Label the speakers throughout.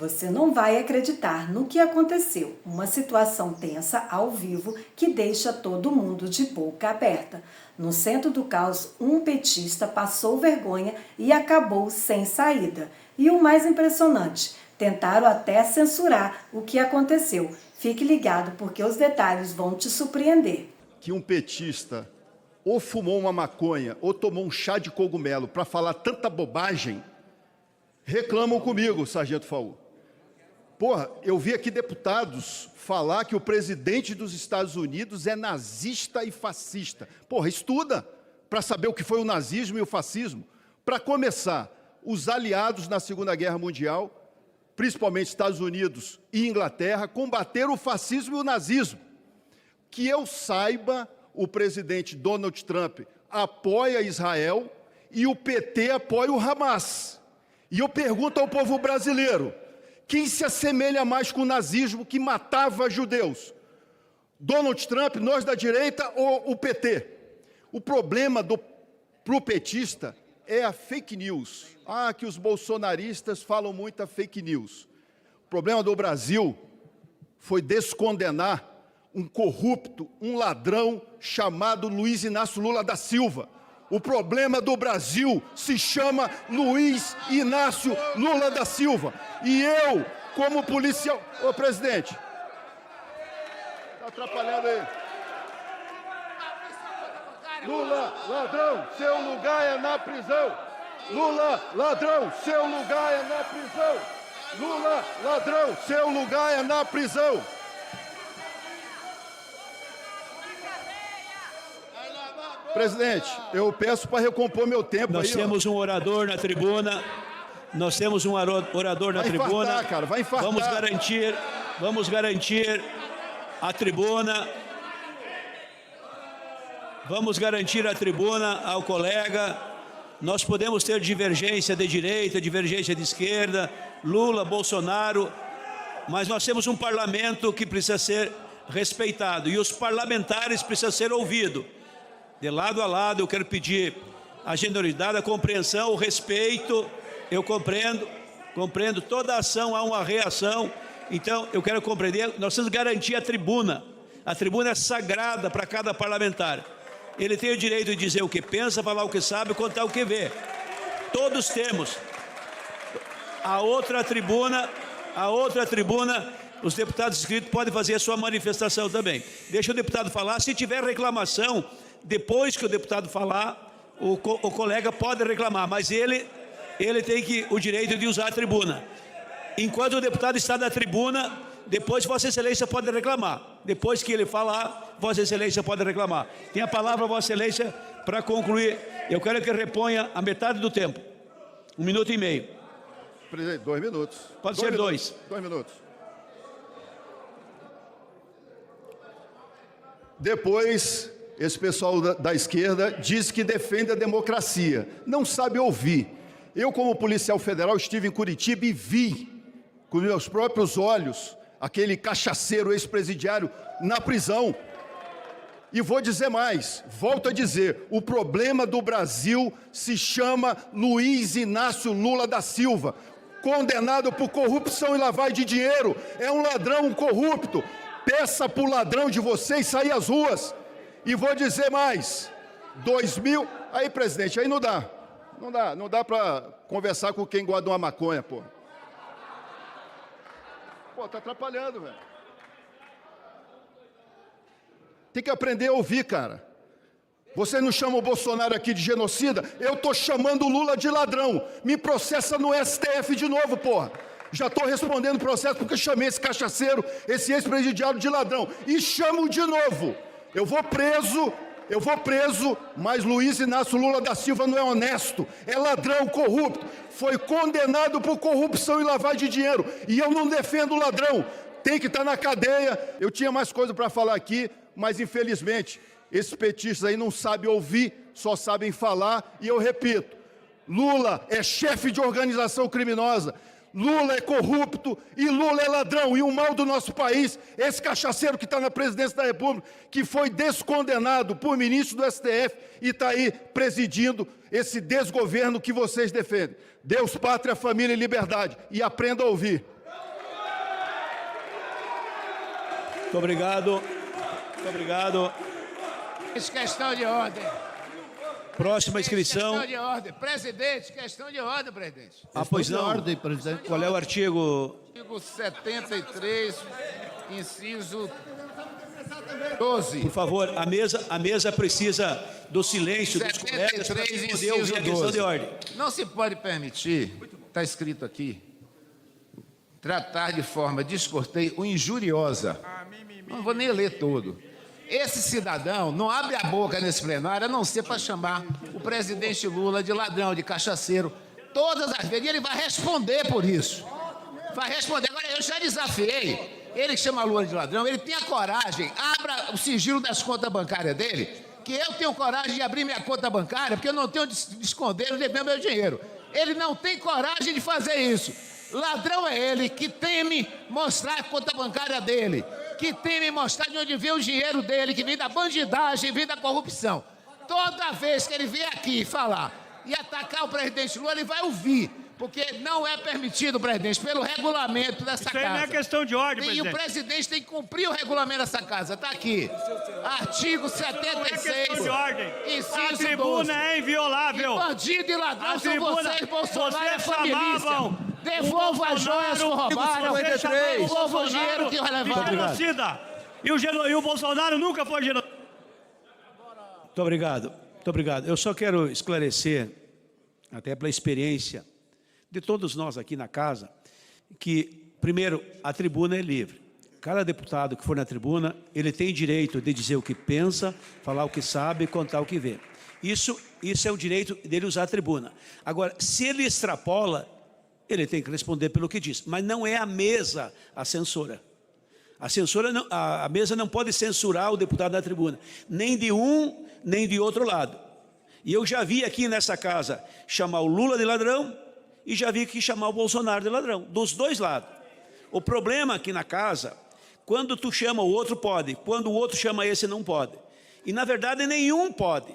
Speaker 1: Você não vai acreditar no que aconteceu. Uma situação tensa ao vivo que deixa todo mundo de boca aberta. No centro do caos, um petista passou vergonha e acabou sem saída. E o mais impressionante, tentaram até censurar o que aconteceu. Fique ligado porque os detalhes vão te surpreender.
Speaker 2: Que um petista ou fumou uma maconha ou tomou um chá de cogumelo para falar tanta bobagem, reclamam comigo, Sargento Faur. Porra, eu vi aqui deputados falar que o presidente dos Estados Unidos é nazista e fascista. Porra, estuda para saber o que foi o nazismo e o fascismo. Para começar, os aliados na Segunda Guerra Mundial, principalmente Estados Unidos e Inglaterra, combateram o fascismo e o nazismo. Que eu saiba, o presidente Donald Trump apoia Israel e o PT apoia o Hamas. E eu pergunto ao povo brasileiro, quem se assemelha mais com o nazismo que matava judeus? Donald Trump, nós da direita ou o PT? O problema para o petista é a fake news. Que os bolsonaristas falam muita fake news. O problema do Brasil foi descondenar um corrupto, um ladrão chamado Luiz Inácio Lula da Silva. O problema do Brasil se chama Luiz Inácio Lula da Silva. E eu, como policial... Ô, presidente, está atrapalhando aí. Lula, ladrão, seu lugar é na prisão. Lula, ladrão, seu lugar é na prisão. Lula, ladrão, seu lugar é na prisão. Presidente, eu peço para recompor meu tempo.
Speaker 3: Nós temos um orador na tribuna. Nós temos um orador na tribuna.
Speaker 2: Vai infartar, cara, vai infartar.
Speaker 3: Vamos garantir a tribuna. Vamos garantir a tribuna ao colega. Nós podemos ter divergência de direita, divergência de esquerda, Lula, Bolsonaro, mas nós temos um parlamento que precisa ser respeitado e os parlamentares precisam ser ouvidos. De lado a lado, eu quero pedir a generosidade, a compreensão, o respeito. Eu compreendo toda ação, há uma reação. Então, eu quero compreender, nós precisamos garantir a tribuna. A tribuna é sagrada para cada parlamentar. Ele tem o direito de dizer o que pensa, falar o que sabe, contar o que vê. Todos temos. A outra tribuna, os deputados inscritos podem fazer a sua manifestação também. Deixa o deputado falar. Se tiver reclamação, depois que o deputado falar, o colega pode reclamar, mas ele tem o direito de usar a tribuna. Enquanto o deputado está na tribuna, depois Vossa Excelência pode reclamar. Depois que ele falar, Vossa Excelência pode reclamar. Tem a palavra, Vossa Excelência, para concluir. Eu quero que reponha a metade do tempo. 1 minuto e meio.
Speaker 2: Presidente, 2 minutos.
Speaker 3: Pode ser 2.
Speaker 2: 2 minutos. Depois, esse pessoal da esquerda diz que defende a democracia. Não sabe ouvir. Eu, como policial federal, estive em Curitiba e vi, com meus próprios olhos, aquele cachaceiro ex-presidiário na prisão. E vou dizer mais, volto a dizer, o problema do Brasil se chama Luiz Inácio Lula da Silva, condenado por corrupção e lavagem de dinheiro. É um ladrão, um corrupto. Peça para o ladrão de vocês sair às ruas. E vou dizer mais, 2000... Aí, presidente, aí não dá para conversar com quem guarda uma maconha, pô. Pô, tá atrapalhando, velho. Tem que aprender a ouvir, cara. Você não chama o Bolsonaro aqui de genocida? Eu tô chamando o Lula de ladrão. Me processa no STF de novo, porra. Já estou respondendo o processo porque chamei esse cachaceiro, esse ex-presidiário de ladrão. E chamo de novo. Eu vou preso, mas Luiz Inácio Lula da Silva não é honesto, é ladrão, corrupto. Foi condenado por corrupção e lavagem de dinheiro. E eu não defendo o ladrão. Tem que estar na cadeia. Eu tinha mais coisa para falar aqui, mas infelizmente esses petistas aí não sabem ouvir, só sabem falar. E eu repito, Lula é chefe de organização criminosa. Lula é corrupto e Lula é ladrão. E o mal do nosso país, esse cachaceiro que está na presidência da República, que foi descondenado por ministro do STF e está aí presidindo esse desgoverno que vocês defendem. Deus, pátria, família e liberdade. E aprenda a ouvir.
Speaker 3: Muito obrigado. Muito obrigado.
Speaker 4: Questão de ordem.
Speaker 3: Próxima inscrição.
Speaker 4: Questão de ordem. Presidente, questão de ordem, presidente.
Speaker 3: Ah, pois não.
Speaker 5: Ordem, presidente.
Speaker 3: Qual é o artigo?
Speaker 4: Artigo 73, inciso 12.
Speaker 3: Por favor, a mesa precisa do silêncio dos colegas para
Speaker 4: 73,
Speaker 3: poder ouvir a
Speaker 4: inciso
Speaker 3: questão
Speaker 4: 12.
Speaker 3: de ordem.
Speaker 4: Não se pode permitir, está escrito aqui, tratar de forma descortês ou injuriosa. Não vou nem ler todo. Esse cidadão não abre a boca nesse plenário a não ser para chamar o presidente Lula de ladrão, de cachaceiro, todas as vezes. E ele vai responder por isso. Vai responder. Agora, eu já desafiei. Ele que chama Lula de ladrão, ele tem a coragem, abra o sigilo das contas bancárias dele, que eu tenho coragem de abrir minha conta bancária, porque eu não tenho de esconder e dever meu dinheiro. Ele não tem coragem de fazer isso. Ladrão é ele que teme mostrar a conta bancária dele, que teme mostrar de onde vem o dinheiro dele, que vem da bandidagem, vem da corrupção. Toda vez que ele vier aqui falar e atacar o presidente Lula, ele vai ouvir, porque não é permitido, presidente, pelo regulamento dessa casa.
Speaker 6: Isso aí não é questão de ordem,
Speaker 4: E o
Speaker 6: presidente.
Speaker 4: presidente tem que cumprir o regulamento dessa casa. Está aqui. Artigo 76.
Speaker 6: Não é questão de ordem.
Speaker 4: Inciso
Speaker 6: A
Speaker 4: 12.
Speaker 6: tribuna é inviolável.
Speaker 4: E bandido e ladrão
Speaker 6: A
Speaker 4: são
Speaker 6: tribuna-
Speaker 4: vocês, Bolsonaro é
Speaker 6: vocês
Speaker 4: família.
Speaker 6: chamavam
Speaker 4: Devolva as joias que roubaram.
Speaker 6: Vocês chamavam
Speaker 4: Devolva o dinheiro que
Speaker 6: de
Speaker 4: levaram.
Speaker 6: genocida. E o Bolsonaro nunca foi genocida.
Speaker 3: Muito obrigado. Muito obrigado. Eu só quero esclarecer, até pela experiência de todos nós aqui na casa, que, primeiro, a tribuna é livre. Cada deputado que for na tribuna, ele tem direito de dizer o que pensa, falar o que sabe, contar o que vê. Isso é o direito dele usar a tribuna. Agora, se ele extrapola, ele tem que responder pelo que diz. Mas não é a mesa a censora. A mesa não pode censurar o deputado da tribuna, nem de um, nem de outro lado. E eu já vi aqui nessa casa chamar o Lula de ladrão e já vi aqui chamar o Bolsonaro de ladrão, dos dois lados. O problema aqui na casa, quando tu chama o outro pode, quando o outro chama esse não pode. E na verdade nenhum pode,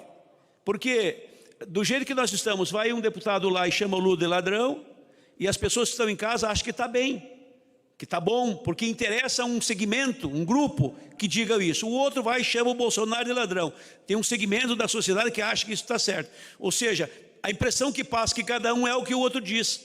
Speaker 3: porque do jeito que nós estamos, vai um deputado lá e chama o Lula de ladrão, e as pessoas que estão em casa acham que está bem, que está bom, porque interessa um segmento, um grupo que diga isso. O outro vai e chama o Bolsonaro de ladrão. Tem um segmento da sociedade que acha que isso está certo. Ou seja, a impressão que passa que cada um é o que o outro diz.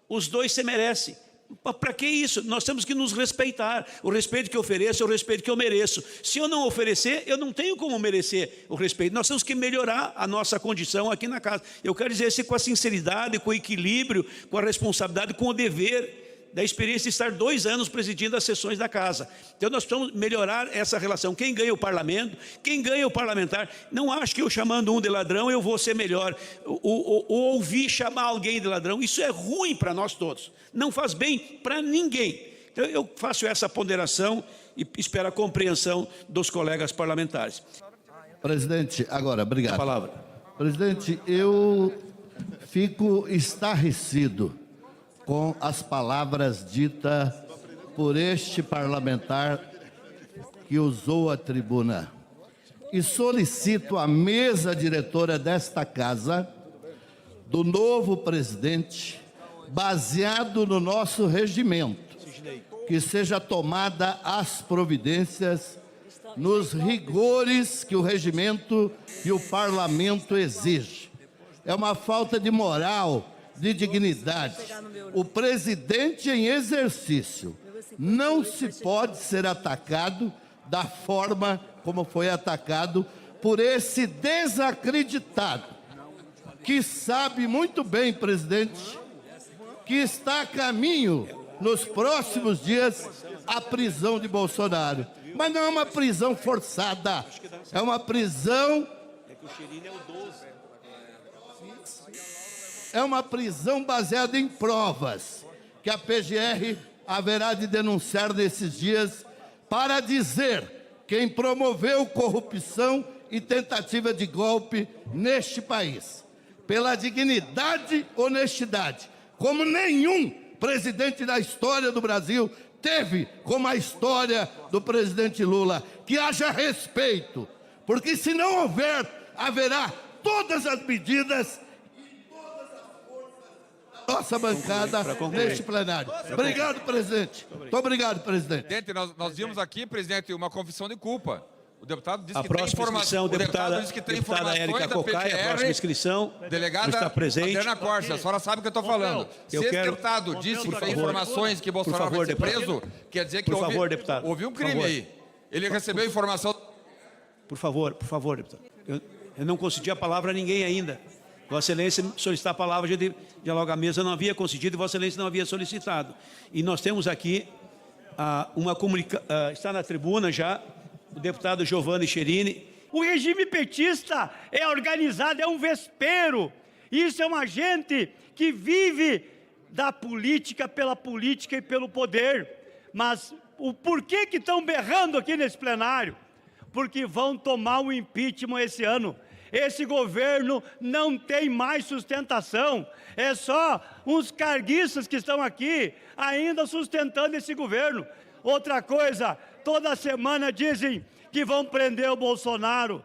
Speaker 3: Os dois se merecem. Para que isso? Nós temos que nos respeitar. O respeito que eu ofereço é o respeito que eu mereço. Se eu não oferecer, eu não tenho como merecer o respeito. Nós temos que melhorar a nossa condição aqui na casa. Eu quero dizer isso com a sinceridade, com o equilíbrio, com a responsabilidade, com o dever da experiência de estar 2 anos presidindo as sessões da casa. Então nós precisamos melhorar essa relação. Quem ganha o parlamento, quem ganha o parlamentar, não acho que eu chamando um de ladrão eu vou ser melhor. Ou ouvir chamar alguém de ladrão, isso é ruim para nós todos. Não faz bem para ninguém. Então eu faço essa ponderação e espero a compreensão dos colegas parlamentares.
Speaker 5: Presidente, agora, obrigado.
Speaker 3: A palavra.
Speaker 5: Presidente, eu fico estarrecido com as palavras ditas por este parlamentar que usou a tribuna. E solicito à mesa diretora desta casa, do novo presidente, baseado no nosso regimento, que seja tomada as providências nos rigores que o regimento e o parlamento exigem. É uma falta de moral, de dignidade. O presidente em exercício não se pode ser atacado da forma como foi atacado por esse desacreditado, que sabe muito bem, presidente, que está a caminho, nos próximos dias, a prisão de Bolsonaro. Mas não é uma prisão forçada, é uma prisão... É uma prisão baseada em provas, que a PGR haverá de denunciar nesses dias, para dizer quem promoveu corrupção e tentativa de golpe neste país. Pela dignidade e honestidade, como nenhum presidente da história do Brasil teve, como a história do presidente Lula. Que haja respeito, porque se não houver, haverá todas as medidas nossa bancada neste plenário. Obrigado, presidente. Muito obrigado, presidente.
Speaker 7: Presidente, nós vimos aqui, presidente, uma confissão de culpa. O deputado disse
Speaker 3: A
Speaker 7: que tem
Speaker 3: próxima inscrição,
Speaker 7: informações. O deputado disse que tem
Speaker 3: deputada
Speaker 7: informações
Speaker 3: Érica
Speaker 7: da
Speaker 3: Cocai, a próxima inscrição,
Speaker 7: delegada
Speaker 3: está presente.
Speaker 7: Adriana Corsa, a senhora sabe o que eu estou falando. Se esse deputado disse que tem informações que Bolsonaro vai ser preso, quer dizer que houve um crime aí. Ele recebeu informação...
Speaker 3: Por favor, deputado. Eu não concedi a palavra a ninguém ainda. Vossa Excelência solicitar a palavra, a gente dialoga à mesa, não havia concedido e Vossa Excelência não havia solicitado. E nós temos aqui está na tribuna já o deputado Giovanni Cherini.
Speaker 6: O regime petista é organizado, é um vespeiro. Isso é uma gente que vive da política, pela política e pelo poder. Mas o porquê que estão berrando aqui nesse plenário? Porque vão tomar o impeachment esse ano. Esse governo não tem mais sustentação. É só uns carguistas que estão aqui ainda sustentando esse governo. Outra coisa, toda semana dizem que vão prender o Bolsonaro.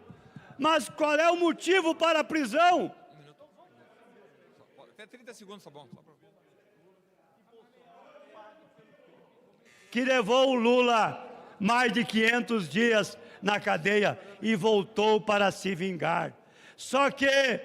Speaker 6: Mas qual é o motivo para a prisão?
Speaker 7: Até 30 segundos, tá bom.
Speaker 6: Que levou o Lula mais de 500 dias na cadeia e voltou para se vingar. Só que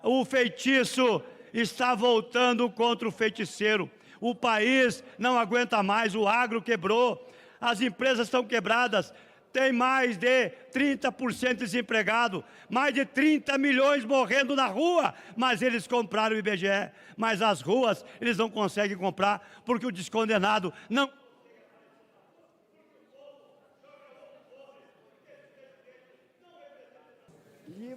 Speaker 6: o feitiço está voltando contra o feiticeiro. O país não aguenta mais, o agro quebrou, as empresas estão quebradas, tem mais de 30% desempregado, mais de 30 milhões morrendo na rua, mas eles compraram o IBGE. Mas as ruas eles não conseguem comprar porque o descondenado não...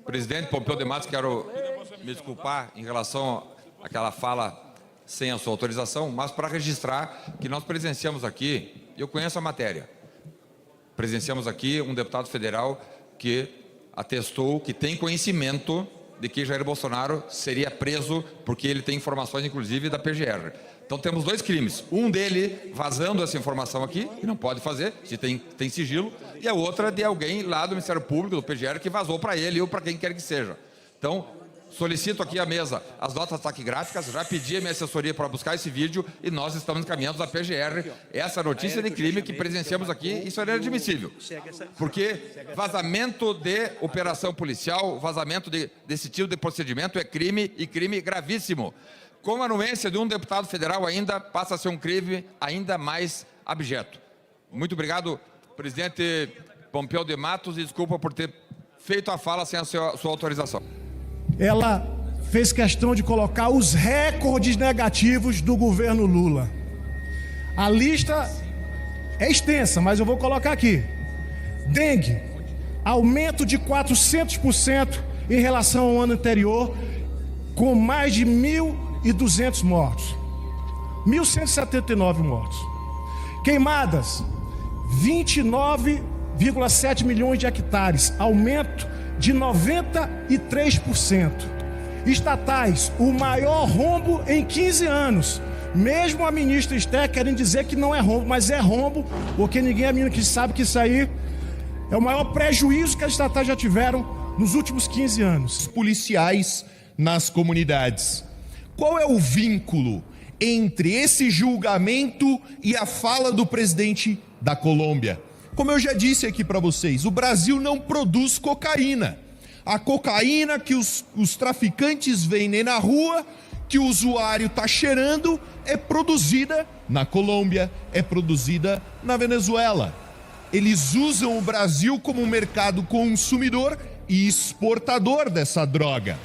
Speaker 7: Presidente Pompeu de Matos, quero me desculpar em relação àquela fala sem a sua autorização, mas para registrar que nós presenciamos aqui, eu conheço a matéria, presenciamos aqui um deputado federal que atestou que tem conhecimento de que Jair Bolsonaro seria preso porque ele tem informações, inclusive, da PGR. Então temos dois crimes, um dele vazando essa informação aqui, que não pode fazer, se tem sigilo, e a outra de alguém lá do Ministério Público, do PGR, que vazou para ele ou para quem quer que seja. Então, solicito aqui à mesa as notas taquigráficas, já pedi a minha assessoria para buscar esse vídeo e nós estamos encaminhando à PGR essa notícia de crime que presenciamos aqui, isso é inadmissível. Porque vazamento de operação policial, vazamento desse tipo de procedimento é crime e crime gravíssimo. Com a anuência de um deputado federal ainda passa a ser um crime ainda mais abjeto. Muito obrigado, presidente Pompeu de Matos, e desculpa por ter feito a fala sem a sua autorização.
Speaker 8: Ela fez questão de colocar os recordes negativos do governo Lula. A lista é extensa, mas eu vou colocar aqui. Dengue, aumento de 400% em relação ao ano anterior, com mais de 1.200 mortos. 1.179 mortos. Queimadas, 29,7 milhões de hectares, aumento de 93%. Estatais, o maior rombo em 15 anos. Mesmo a ministra Esther querendo dizer que não é rombo, mas é rombo, porque ninguém é menino que sabe que isso aí é o maior prejuízo que as estatais já tiveram nos últimos 15 anos.
Speaker 9: Policiais nas comunidades. Qual é o vínculo entre esse julgamento e a fala do presidente da Colômbia? Como eu já disse aqui para vocês, o Brasil não produz cocaína. A cocaína que os traficantes vendem na rua, que o usuário está cheirando, é produzida na Colômbia, é produzida na Venezuela. Eles usam o Brasil como mercado consumidor e exportador dessa droga.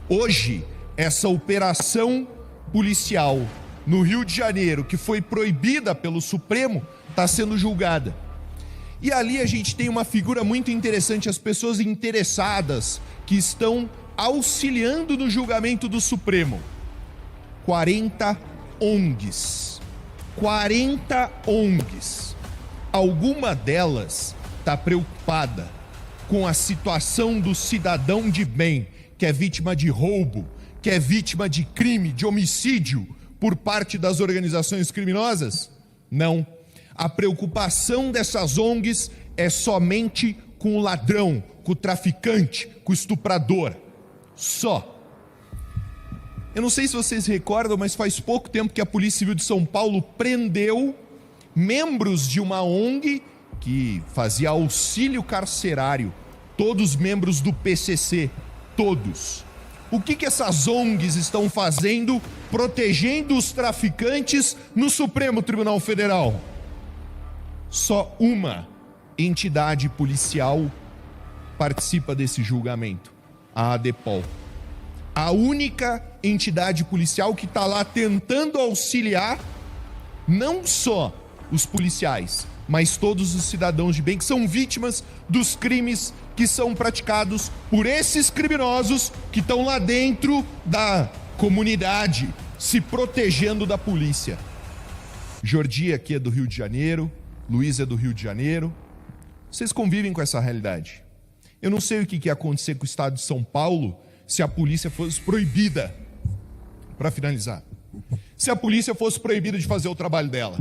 Speaker 9: Hoje, essa operação policial no Rio de Janeiro, que foi proibida pelo Supremo, está sendo julgada. E ali a gente tem uma figura muito interessante, as pessoas interessadas que estão auxiliando no julgamento do Supremo. 40 ONGs. 40 ONGs. Alguma delas está preocupada com a situação do cidadão de bem, que é vítima de roubo, que é vítima de crime, de homicídio por parte das organizações criminosas? Não. A preocupação dessas ONGs é somente com o ladrão, com o traficante, com o estuprador. Só. Eu não sei se vocês recordam, mas faz pouco tempo que a Polícia Civil de São Paulo prendeu membros de uma ONG que fazia auxílio carcerário, todos membros do PCC, todos. O que essas ONGs estão fazendo protegendo os traficantes no Supremo Tribunal Federal? Só uma entidade policial participa desse julgamento, a ADEPOL. A única entidade policial que está lá tentando auxiliar não só os policiais, mas todos os cidadãos de bem que são vítimas dos crimes que são praticados por esses criminosos que estão lá dentro da comunidade, se protegendo da polícia. Jordi aqui é do Rio de Janeiro, Luiz é do Rio de Janeiro. Vocês convivem com essa realidade. Eu não sei o que ia acontecer com o estado de São Paulo se a polícia fosse proibida, para finalizar, se a polícia fosse proibida de fazer o trabalho dela.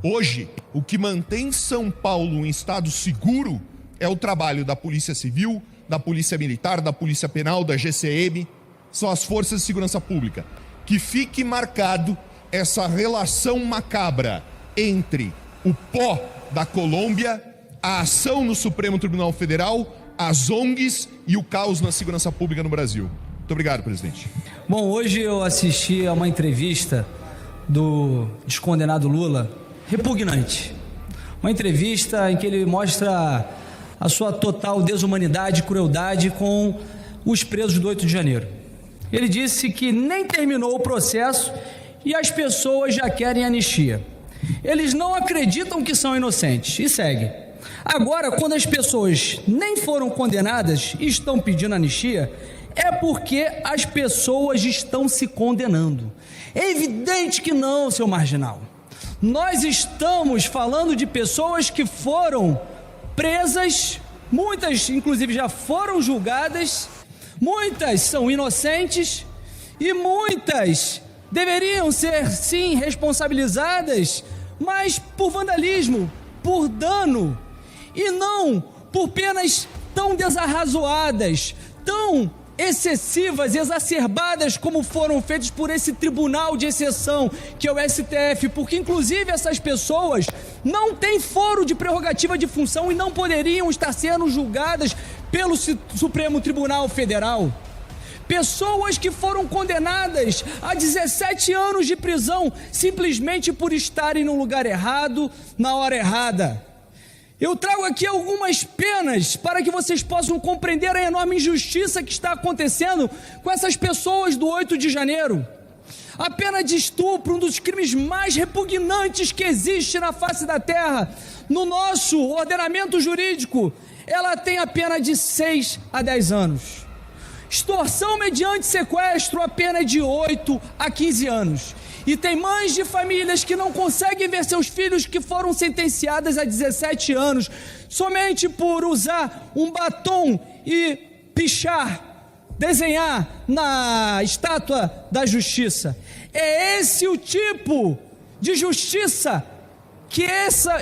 Speaker 9: Hoje, o que mantém São Paulo um estado seguro é o trabalho da Polícia Civil, da Polícia Militar, da Polícia Penal, da GCM, são as forças de segurança pública. Que fique marcado essa relação macabra entre o pó da Colômbia, a ação no Supremo Tribunal Federal, as ONGs e o caos na segurança pública no Brasil. Muito obrigado, presidente.
Speaker 10: Bom, hoje eu assisti a uma entrevista do descondenado Lula, repugnante. Uma entrevista em que ele mostra a sua total desumanidade e crueldade com os presos do 8 de janeiro. Ele disse que nem terminou o processo e as pessoas já querem anistia. Eles não acreditam que são inocentes e segue. Agora, quando as pessoas nem foram condenadas e estão pedindo anistia, é porque as pessoas estão se condenando. É evidente que não, seu marginal. Nós estamos falando de pessoas que foram presas, muitas inclusive já foram julgadas, muitas são inocentes e muitas deveriam ser sim responsabilizadas, mas por vandalismo, por dano e não por penas tão desarrazoadas, tão excessivas, exacerbadas como foram feitas por esse tribunal de exceção que é o STF, porque inclusive essas pessoas não têm foro de prerrogativa de função e não poderiam estar sendo julgadas pelo Supremo Tribunal Federal. Pessoas que foram condenadas a 17 anos de prisão simplesmente por estarem no lugar errado, na hora errada. Eu trago aqui algumas penas para que vocês possam compreender a enorme injustiça que está acontecendo com essas pessoas do 8 de janeiro. A pena de estupro, um dos crimes mais repugnantes que existe na face da terra, no nosso ordenamento jurídico, ela tem a pena de 6 a 10 anos. Extorsão mediante sequestro, a pena é de 8 a 15 anos. E tem mães de famílias que não conseguem ver seus filhos que foram sentenciadas a 17 anos somente por usar um batom e pichar, desenhar na estátua da justiça. É esse o tipo de justiça que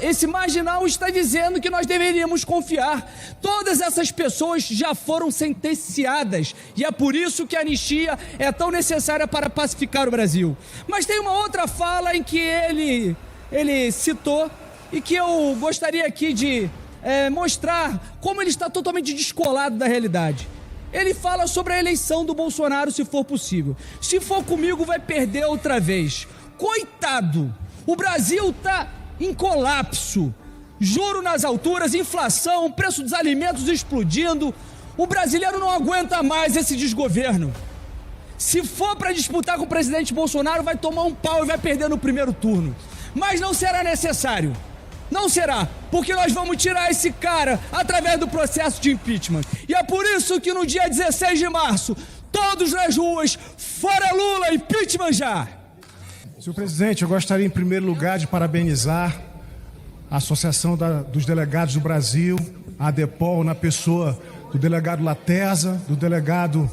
Speaker 10: esse marginal está dizendo que nós deveríamos confiar. Todas essas pessoas já foram sentenciadas e é por isso que a anistia é tão necessária para pacificar o Brasil. Mas tem uma outra fala em que ele citou e que eu gostaria aqui de mostrar como ele está totalmente descolado da realidade. Ele fala sobre a eleição do Bolsonaro, se for possível. Se for comigo, vai perder outra vez. Coitado! O Brasil está em colapso, juro nas alturas, inflação, preço dos alimentos explodindo. O brasileiro não aguenta mais esse desgoverno. Se for para disputar com o presidente Bolsonaro, vai tomar um pau e vai perder no primeiro turno. Mas não será necessário. Não será, porque nós vamos tirar esse cara através do processo de impeachment. E é por isso que no dia 16 de março, todos nas ruas, fora Lula, impeachment já!
Speaker 8: Senhor presidente, eu gostaria em primeiro lugar de parabenizar a Associação dos Delegados do Brasil, a ADEPOL, na pessoa do delegado Laterza, do delegado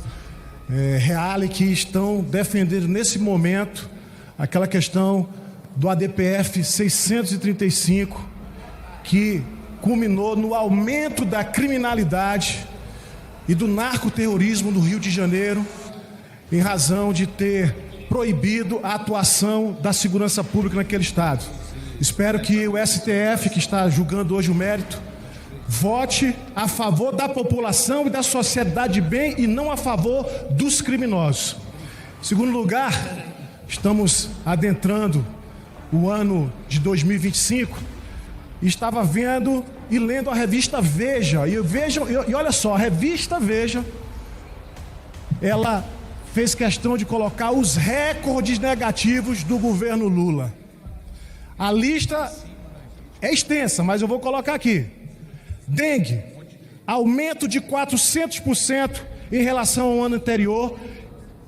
Speaker 8: Reale, que estão defendendo nesse momento aquela questão do ADPF 635, que culminou no aumento da criminalidade e do narcoterrorismo no Rio de Janeiro, em razão de ter proibido a atuação da segurança pública naquele estado. Espero que o STF, que está julgando hoje o mérito, vote a favor da população e da sociedade de bem e não a favor dos criminosos. Em segundo lugar, estamos adentrando o ano de 2025 e estava vendo e lendo a revista Veja. E olha só, a revista Veja, ela fez questão de colocar os recordes negativos do governo Lula. A lista é extensa, mas eu vou colocar aqui. Dengue, aumento de 400% em relação ao ano anterior,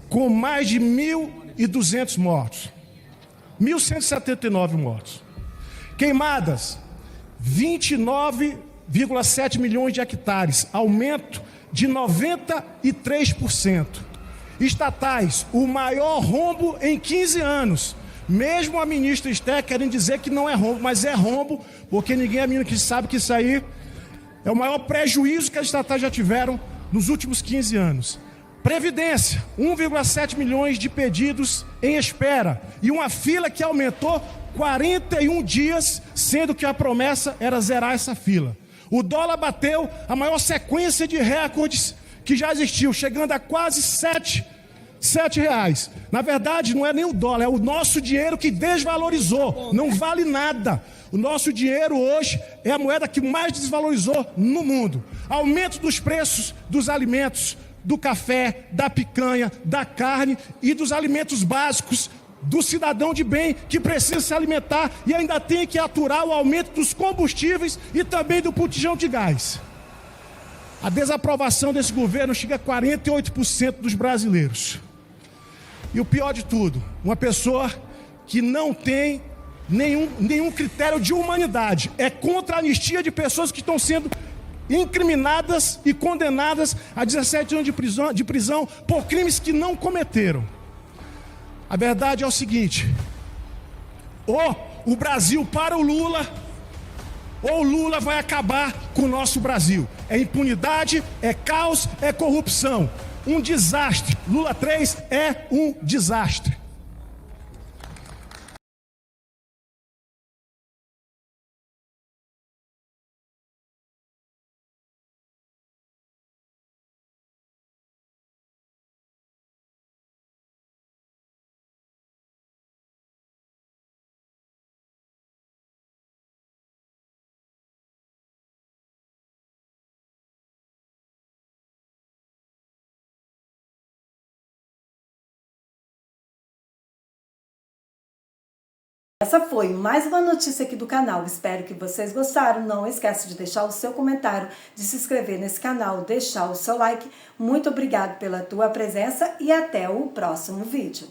Speaker 8: com mais de 1.200 mortos. 1.179 mortos. Queimadas, 29,7 milhões de hectares, aumento de 93%. Estatais, o maior rombo em 15 anos. Mesmo a ministra Esther querendo dizer que não é rombo, mas é rombo, porque ninguém é menino que sabe que isso aí é o maior prejuízo que as estatais já tiveram nos últimos 15 anos. Previdência, 1,7 milhões de pedidos em espera e uma fila que aumentou 41 dias, sendo que a promessa era zerar essa fila. O dólar bateu a maior sequência de recordes que já existiu, chegando a quase R$ 7. Na verdade, não é nem o dólar, é o nosso dinheiro que desvalorizou, não vale nada. O nosso dinheiro hoje é a moeda que mais desvalorizou no mundo. Aumento dos preços dos alimentos, do café, da picanha, da carne e dos alimentos básicos do cidadão de bem que precisa se alimentar e ainda tem que aturar o aumento dos combustíveis e também do botijão de gás. A desaprovação desse governo chega a 48% dos brasileiros. E o pior de tudo, uma pessoa que não tem nenhum critério de humanidade, é contra a anistia de pessoas que estão sendo incriminadas e condenadas a 17 anos de prisão por crimes que não cometeram. A verdade é o seguinte: ou o Brasil para o Lula, ou o Lula vai acabar com o nosso Brasil. É impunidade, é caos, é corrupção. Um desastre. Lula 3 é um desastre.
Speaker 1: Essa foi mais uma notícia aqui do canal. Espero que vocês gostaram. Não esqueça de deixar o seu comentário, de se inscrever nesse canal, deixar o seu like. Muito obrigado pela tua presença e até o próximo vídeo.